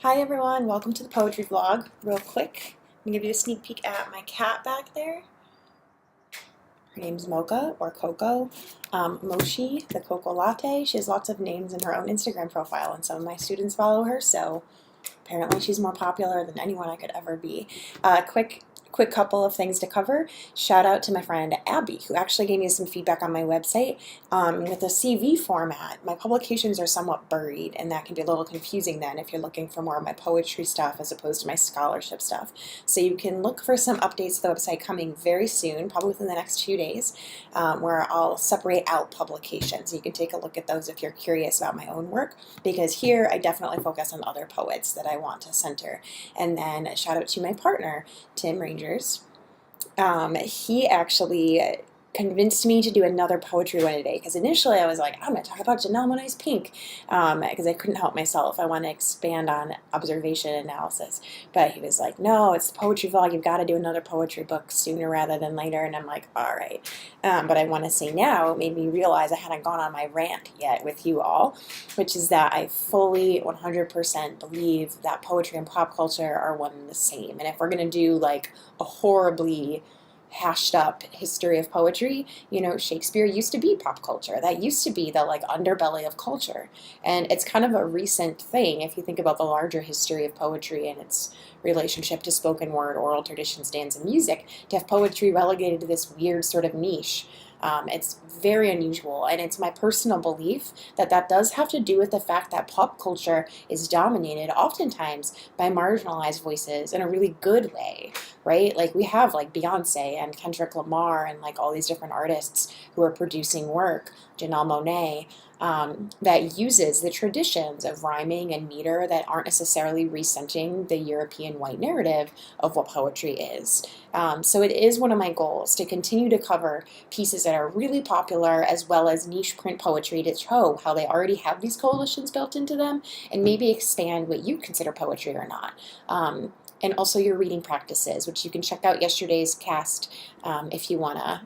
Hi everyone, welcome to the poetry vlog. Real quick, I'm gonna give you a sneak peek at my cat back there. Her name's Mocha or Coco. Moshi, the Coco Latte. She has lots of names in her own Instagram profile, and some of my students follow her, so apparently she's more popular than anyone I could ever be. Quick couple of things to cover. Shout out to my friend Abby, who actually gave me some feedback on my website. With the CV format, my publications are somewhat buried, and that can be a little confusing then if you're looking for more of my poetry stuff as opposed to my scholarship stuff. So you can look for some updates to the website coming very soon, probably within the next few days, where I'll separate out publications. You can take a look at those if you're curious about my own work, because here I definitely focus on other poets that I want to center. And then shout out to my partner, Tim Ranger. He actually convinced me to do another poetry one today, because initially I was like, I'm going to talk about Janelle Monáe's Pink, because I couldn't help myself. I want to expand on observation analysis. But he was like, no, it's the poetry vlog. You've got to do another poetry book sooner rather than later. And I'm like, all right. But I want to say now, it made me realize I hadn't gone on my rant yet with you all, which is that I fully 100% believe that poetry and pop culture are one and the same. And if we're going to do like a horribly hashed up history of poetry, you know, Shakespeare used to be pop culture. That used to be the like underbelly of culture. And it's kind of a recent thing if you think about the larger history of poetry and its relationship to spoken word, oral traditions, dance, and music, to have poetry relegated to this weird sort of niche. It's very unusual, and it's my personal belief that that does have to do with the fact that pop culture is dominated oftentimes by marginalized voices in a really good way, right? Like we have like Beyonce and Kendrick Lamar and like all these different artists who are producing work, Janelle Monáe, that uses the traditions of rhyming and meter that aren't necessarily resenting the European white narrative of what poetry is. So it is one of my goals to continue to cover pieces that are really popular as well as niche print poetry to show how they already have these coalitions built into them and maybe expand what you consider poetry or not. And also your reading practices, which you can check out yesterday's cast if you want to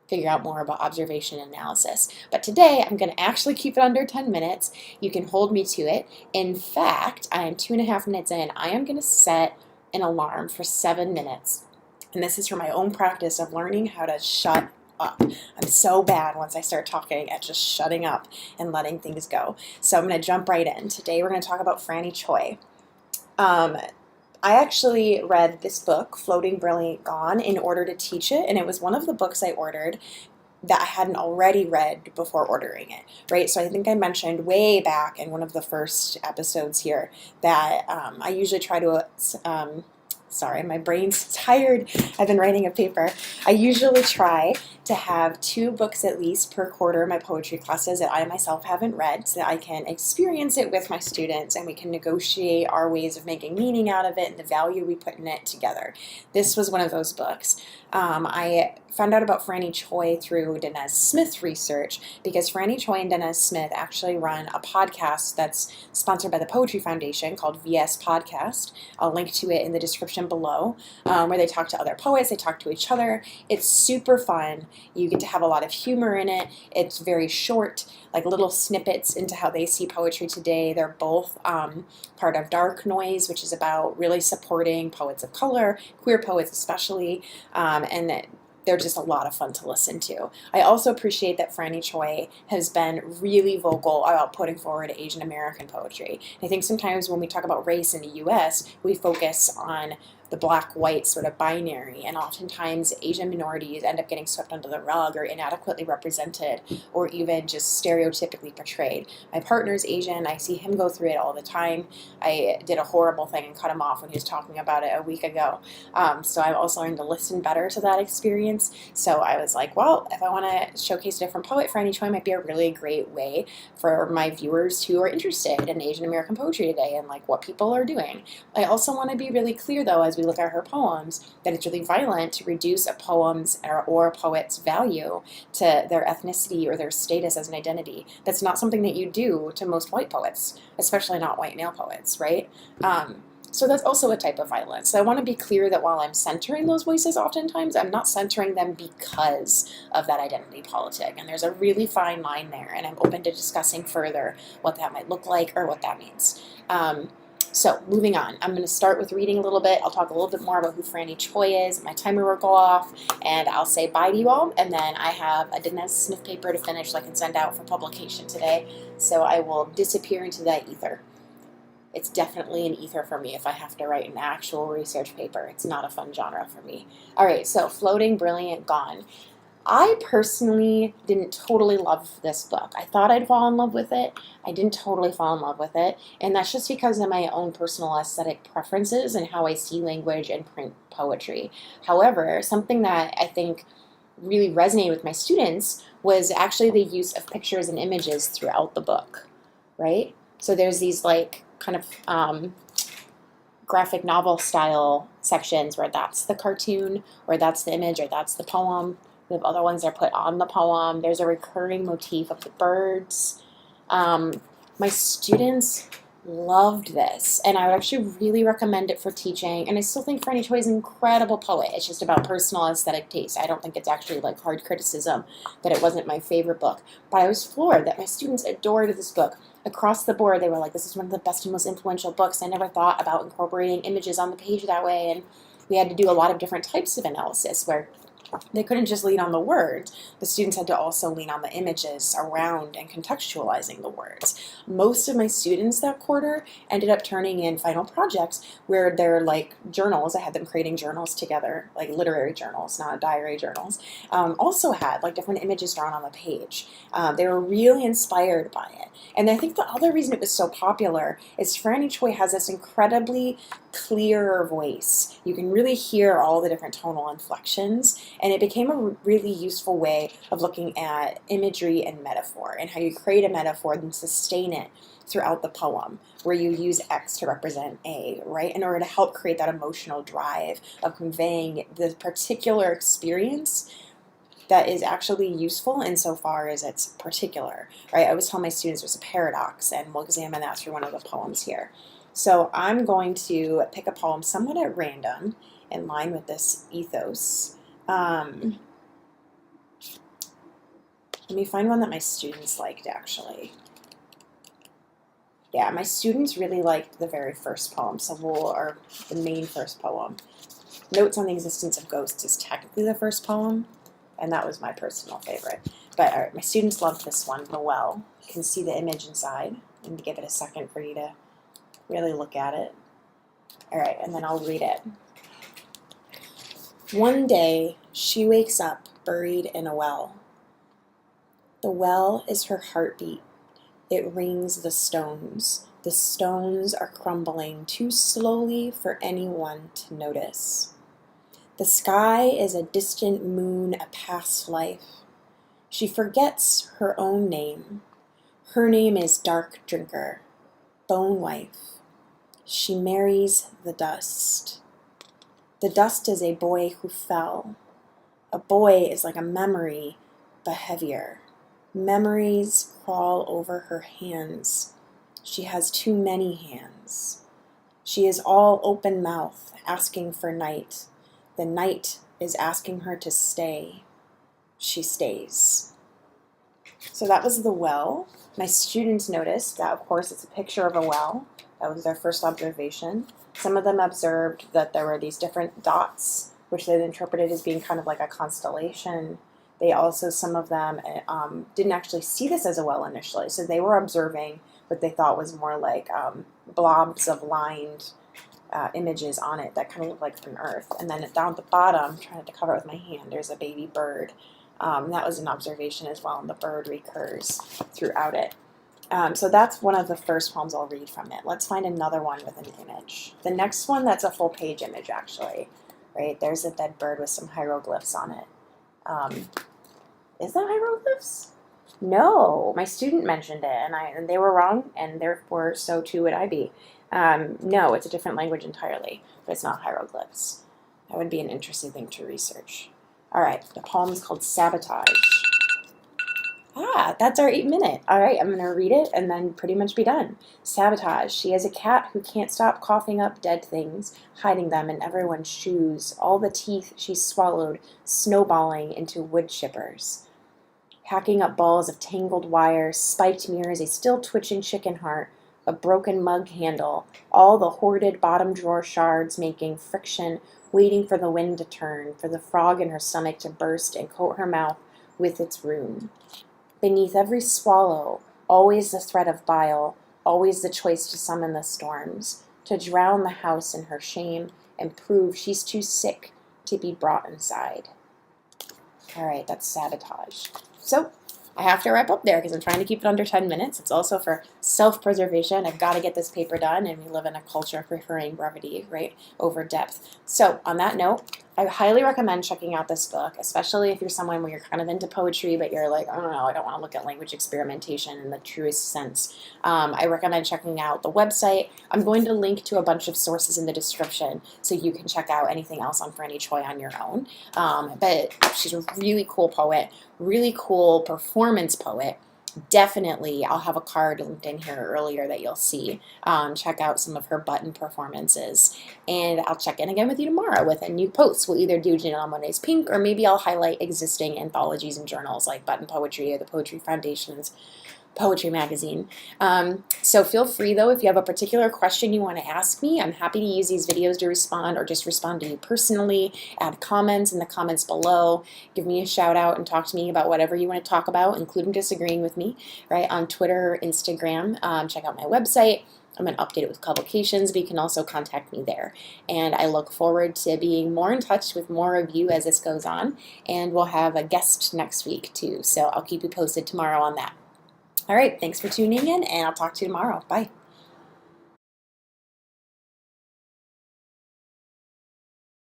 figure out more about observation and analysis. But today, I'm going to actually keep it under 10 minutes. You can hold me to it. In fact, I am 2.5 minutes in. I am going to set an alarm for 7 minutes. And this is for my own practice of learning how to shut up. I'm so bad once I start talking at just shutting up and letting things go. So I'm going to jump right in. Today, we're going to talk about Franny Choi. I actually read this book, Floating Brilliant Gone, in order to teach it, and it was one of the books I ordered that I hadn't already read before ordering it, right? So I think I mentioned way back in one of the first episodes here that I usually try to, sorry, my brain's tired. I've been writing a paper. I usually try to have 2 books at least per quarter in my poetry classes that I myself haven't read so that I can experience it with my students and we can negotiate our ways of making meaning out of it and the value we put in it together. This was one of those books. I found out about Franny Choi through Danez Smith research because Franny Choi and Danez Smith actually run a podcast that's sponsored by the Poetry Foundation called VS Podcast. I'll link to it in the description below, where they talk to other poets, they talk to each other. It's super fun. You get to have a lot of humor in it. It's very short, like little snippets into how they see poetry today. They're both part of Dark Noise, which is about really supporting poets of color, queer poets especially, and that they're just a lot of fun to listen to. I also appreciate that Franny Choi has been really vocal about putting forward Asian American poetry. I think sometimes when we talk about race in the U.S., we focus on the black-white sort of binary, and oftentimes Asian minorities end up getting swept under the rug or inadequately represented or even just stereotypically portrayed. My partner's Asian. I see him go through it all the time. I did a horrible thing and cut him off when he was talking about it a week ago. So I'm also learning to listen better to that experience. So I was like, well, if I want to showcase a different poet, Franny Choi might be a really great way for my viewers who are interested in Asian American poetry today and like what people are doing. I also want to be really clear, though, as we look at her poems, that it's really violent to reduce a poem's or a poet's value to their ethnicity or their status as an identity. That's not something that you do to most white poets, especially not white male poets, right? So that's also a type of violence. So I want to be clear that while I'm centering those voices oftentimes, I'm not centering them because of that identity politic. And there's a really fine line there, and I'm open to discussing further what that might look like or what that means. So moving on, I'm going to start with reading a little bit. I'll talk a little bit more about who Franny Choi is. My timer will go off, and I'll say bye to you all. And then I have a Danez sniff paper to finish so I can send out for publication today. So I will disappear into that ether. It's definitely an ether for me if I have to write an actual research paper. It's not a fun genre for me. All right, so Floating, Brilliant, Gone. I personally didn't totally love this book. I thought I'd fall in love with it. I didn't totally fall in love with it. And that's just because of my own personal aesthetic preferences and how I see language and print poetry. However, something that I think really resonated with my students was actually the use of pictures and images throughout the book, right? So there's these like kind of graphic novel style sections where that's the cartoon, or that's the image, or that's the poem. We have other ones that are put on the poem. There's a recurring motif of the birds. My students loved this, and I would actually really recommend it for teaching. And I still think Franny Choi is an incredible poet. It's just about personal aesthetic taste. I don't think it's actually like hard criticism that it wasn't my favorite book. But I was floored that my students adored this book. Across the board, they were like, this is one of the best and most influential books. I never thought about incorporating images on the page that way. And we had to do a lot of different types of analysis where they couldn't just lean on the words. The students had to also lean on the images around and contextualizing the words. Most of my students that quarter ended up turning in final projects where they're like journals. I had them creating journals together, like literary journals, not diary journals. Also had like different images drawn on the page. They were really inspired by it. And I think the other reason it was so popular is Franny Choi has this incredibly clear voice. You can really hear all the different tonal inflections, and it became a really useful way of looking at imagery and metaphor and how you create a metaphor and sustain it throughout the poem, where you use X to represent A, right, in order to help create that emotional drive of conveying the particular experience that is actually useful insofar as it's particular, right? I always tell my students there's a paradox, and we'll examine that through one of the poems here. So I'm going to pick a poem somewhat at random in line with this ethos. Let me find one that my students liked, actually. Yeah, my students really liked the very first poem, or the main first poem. Notes on the Existence of Ghosts is technically the first poem, and that was my personal favorite. But all right, my students loved this one, The Well. You can see the image inside, and give it a second for you to really look at it. All right, and then I'll read it. One day, she wakes up buried in a well. The well is her heartbeat. It rings the stones. The stones are crumbling too slowly for anyone to notice. The sky is a distant moon, a past life. She forgets her own name. Her name is Dark Drinker, Bone Wife. She marries the dust. The dust is a boy who fell. A boy is like a memory, but heavier. Memories crawl over her hands. She has too many hands. She is all open mouth, asking for night. The night is asking her to stay. She stays. So that was The Well. My students noticed that, of course, it's a picture of a well. That was their first observation. Some of them observed that there were these different dots, which they interpreted as being kind of like a constellation. They also, some of them didn't actually see this as a well initially, so they were observing what they thought was more like blobs of lined images on it that kind of look like an earth. And then down at the bottom, trying to cover it with my hand, there's a baby bird. That was an observation as well, and the bird recurs throughout it. So that's one of the first poems I'll read from it. Let's find another one with an image. The next one, that's a full page image, actually. Right? There's a dead bird with some hieroglyphs on it. Is that hieroglyphs? No, my student mentioned it, and they were wrong, and therefore so too would I be. No, it's a different language entirely, but it's not hieroglyphs. That would be an interesting thing to research. All right, the poem is called Sabotage. That's our 8-minute. All right, I'm going to read it and then pretty much be done. Sabotage. She is a cat who can't stop coughing up dead things, hiding them in everyone's shoes, all the teeth she's swallowed, snowballing into wood chippers. Hacking up balls of tangled wire, spiked mirrors, a still twitching chicken heart, a broken mug handle, all the hoarded bottom drawer shards making friction, waiting for the wind to turn, for the frog in her stomach to burst and coat her mouth with its rune. Beneath every swallow, always the threat of bile, always the choice to summon the storms, to drown the house in her shame and prove she's too sick to be brought inside. All right, that's sabotage. So I have to wrap up there because I'm trying to keep it under 10 minutes. It's also for self-preservation. I've got to get this paper done, and we live in a culture preferring brevity, right, over depth. So on that note, I highly recommend checking out this book, especially if you're someone where you're kind of into poetry, but you're like, I don't know, I don't want to look at language experimentation in the truest sense. I recommend checking out the website. I'm going to link to a bunch of sources in the description so you can check out anything else on Franny Choi on your own. But she's a really cool poet, really cool performance poet. Definitely, I'll have a card linked in here earlier that you'll see. Check out some of her button performances. And I'll check in again with you tomorrow with a new post. We'll either do Janelle Monáe's Pink, or maybe I'll highlight existing anthologies and journals like Button Poetry or the Poetry Foundation's Poetry Magazine. So feel free, though, if you have a particular question you want to ask me, I'm happy to use these videos to respond or just respond to you personally. Add comments in the comments below. Give me a shout out and talk to me about whatever you want to talk about, including disagreeing with me, right, on Twitter or Instagram. Check out my website. I'm going to update it with publications, but you can also contact me there. And I look forward to being more in touch with more of you as this goes on. And we'll have a guest next week, too. So I'll keep you posted tomorrow on that. All right, thanks for tuning in, and I'll talk to you tomorrow. Bye.